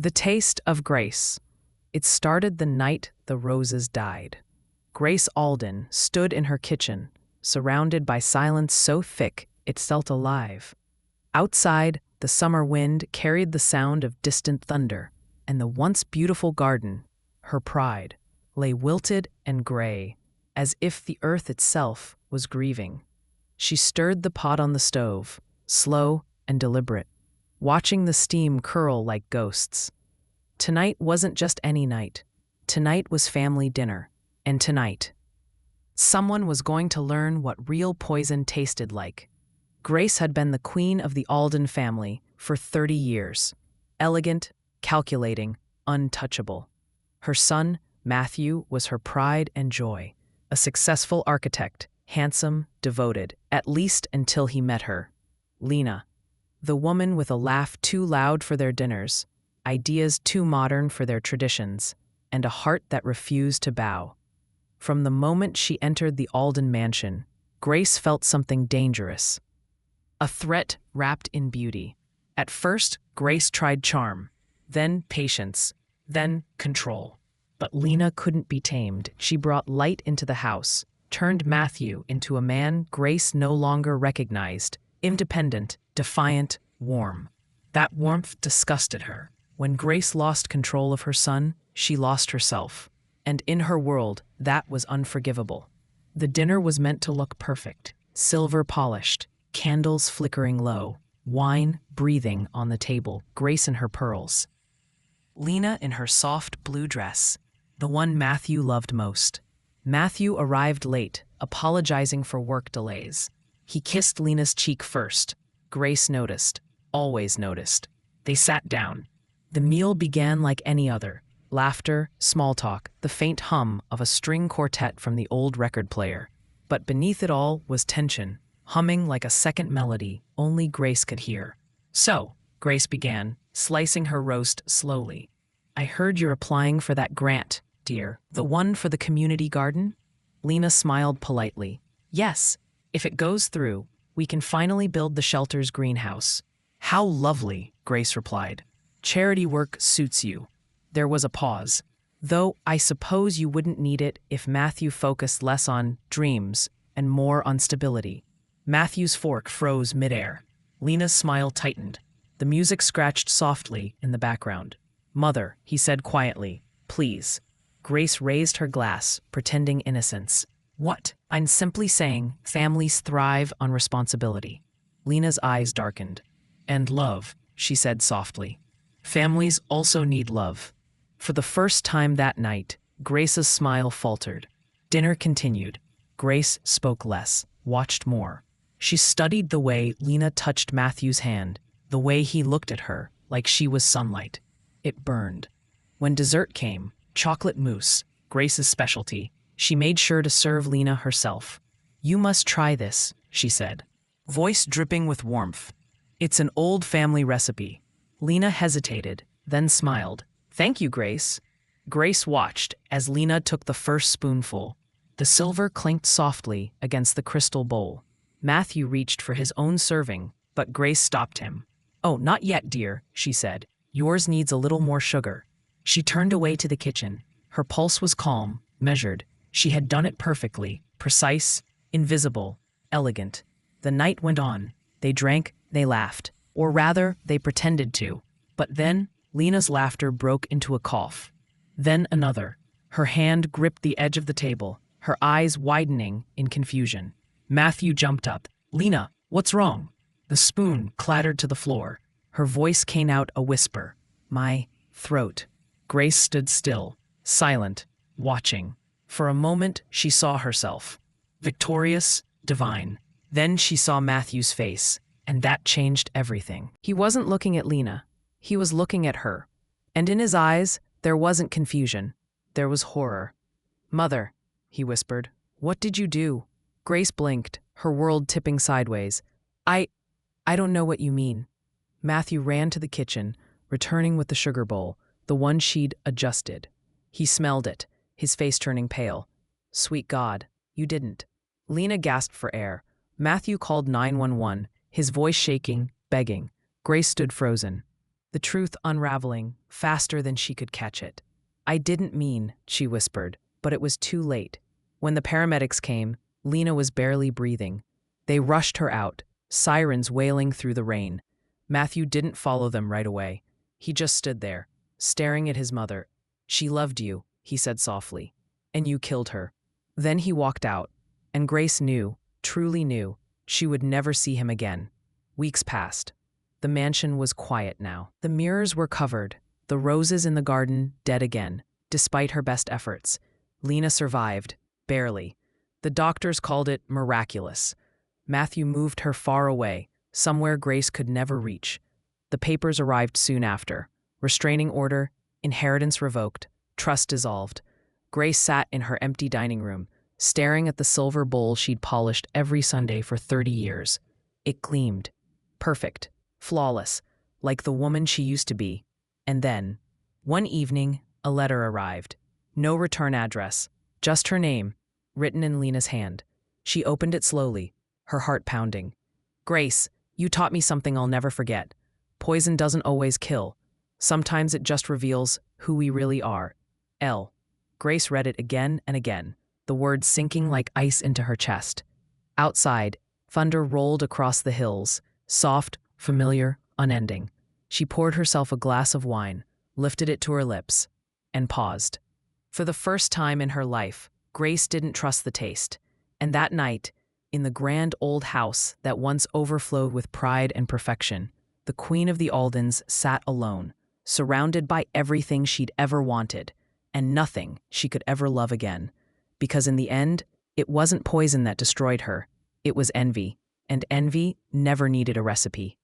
The taste of Grace. It started the night the roses died. Grace Alden stood in her kitchen, surrounded by silence so thick it felt alive. Outside, the summer wind carried the sound of distant thunder, and the once beautiful garden, her pride, lay wilted and gray, as if the earth itself was grieving. She stirred the pot on the stove, slow and deliberate, watching the steam curl like ghosts. Tonight wasn't just any night. Tonight was family dinner. And tonight, someone was going to learn what real poison tasted like. Grace had been the queen of the Alden family for 30 years. Elegant, calculating, untouchable. Her son, Matthew, was her pride and joy. A successful architect, handsome, devoted, at least until he met her. Lena, the woman with a laugh too loud for their dinners, ideas too modern for their traditions, and a heart that refused to bow. From the moment she entered the Alden mansion, Grace felt something dangerous. A threat wrapped in beauty. At first, Grace tried charm, then patience, then control. But Lena couldn't be tamed. She brought light into the house, turned Matthew into a man Grace no longer recognized, independent, defiant, warm. That warmth disgusted her. When Grace lost control of her son, she lost herself. And in her world, that was unforgivable. The dinner was meant to look perfect, silver polished, candles flickering low, wine breathing on the table, Grace in her pearls. Lena in her soft blue dress, the one Matthew loved most. Matthew arrived late, apologizing for work delays. He kissed Lena's cheek first. Grace noticed, always noticed. They sat down. The meal began like any other. Laughter, small talk, the faint hum of a string quartet from the old record player. But beneath it all was tension, humming like a second melody only Grace could hear. "So," Grace began, slicing her roast slowly, "I heard you're applying for that grant, dear. The one for the community garden?" Lena smiled politely. "Yes, if it goes through, we can finally build the shelter's greenhouse." "How lovely," Grace replied. "Charity work suits you." There was a pause. "Though I suppose you wouldn't need it if Matthew focused less on dreams and more on stability." Matthew's fork froze midair. Lena's smile tightened. The music scratched softly in the background. "Mother," he said quietly, "please." Grace raised her glass, pretending innocence. "What?" "I'm simply saying families thrive on responsibility." Lena's eyes darkened. "And love," she said softly. "Families also need love." For the first time that night, Grace's smile faltered. Dinner continued. Grace spoke less, watched more. She studied the way Lena touched Matthew's hand, the way he looked at her, like she was sunlight. It burned. When dessert came, chocolate mousse, Grace's specialty, she made sure to serve Lena herself. "You must try this," she said, voice dripping with warmth. "It's an old family recipe." Lena hesitated, then smiled. "Thank you, Grace." Grace watched as Lena took the first spoonful. The silver clinked softly against the crystal bowl. Matthew reached for his own serving, but Grace stopped him. "Oh, not yet, dear," she said. "Yours needs a little more sugar." She turned away to the kitchen. Her pulse was calm, measured. She had done it perfectly, precise, invisible, elegant. The night went on. They drank, they laughed. Or rather, they pretended to. But then, Lena's laughter broke into a cough. Then another. Her hand gripped the edge of the table, her eyes widening in confusion. Matthew jumped up. "Lena, what's wrong?" The spoon clattered to the floor. Her voice came out a whisper. "My throat." Grace stood still, silent, watching. For a moment, she saw herself. Victorious, divine. Then she saw Matthew's face, and that changed everything. He wasn't looking at Lena. He was looking at her. And in his eyes, there wasn't confusion. There was horror. "Mother," he whispered, "what did you do?" Grace blinked, her world tipping sideways. I don't know what you mean." Matthew ran to the kitchen, returning with the sugar bowl, the one she'd adjusted. He smelled it, his face turning pale. "Sweet God, you didn't." Lena gasped for air. Matthew called 911, his voice shaking, begging. Grace stood frozen. the truth unraveling faster than she could catch it. "I didn't mean," she whispered, but it was too late. When the paramedics came, Lena was barely breathing. They rushed her out, sirens wailing through the rain. Matthew didn't follow them right away. He just stood there, staring at his mother. "She loved you," he said softly, "and you killed her." Then he walked out, and Grace knew, truly knew, she would never see him again. Weeks passed. The mansion was quiet now. The mirrors were covered, the roses in the garden dead again, despite her best efforts. Lena survived, barely. The doctors called it miraculous. Matthew moved her far away, somewhere Grace could never reach. The papers arrived soon after. Restraining order, inheritance revoked, trust dissolved. Grace sat in her empty dining room, staring at the silver bowl she'd polished every Sunday for 30 years. It gleamed. Perfect. Flawless. Like the woman she used to be. And then, one evening, a letter arrived. No return address. Just her name, written in Lena's hand. She opened it slowly, her heart pounding. "Grace, you taught me something I'll never forget. Poison doesn't always kill. Sometimes it just reveals who we really are. L." Grace read it again and again, the words sinking like ice into her chest. Outside, thunder rolled across the hills, soft, familiar, unending. She poured herself a glass of wine, lifted it to her lips, and paused. For the first time in her life, Grace didn't trust the taste. And that night, in the grand old house that once overflowed with pride and perfection, the Queen of the Aldens sat alone, surrounded by everything she'd ever wanted, and nothing she could ever love again. Because in the end, it wasn't poison that destroyed her, it was envy, and envy never needed a recipe.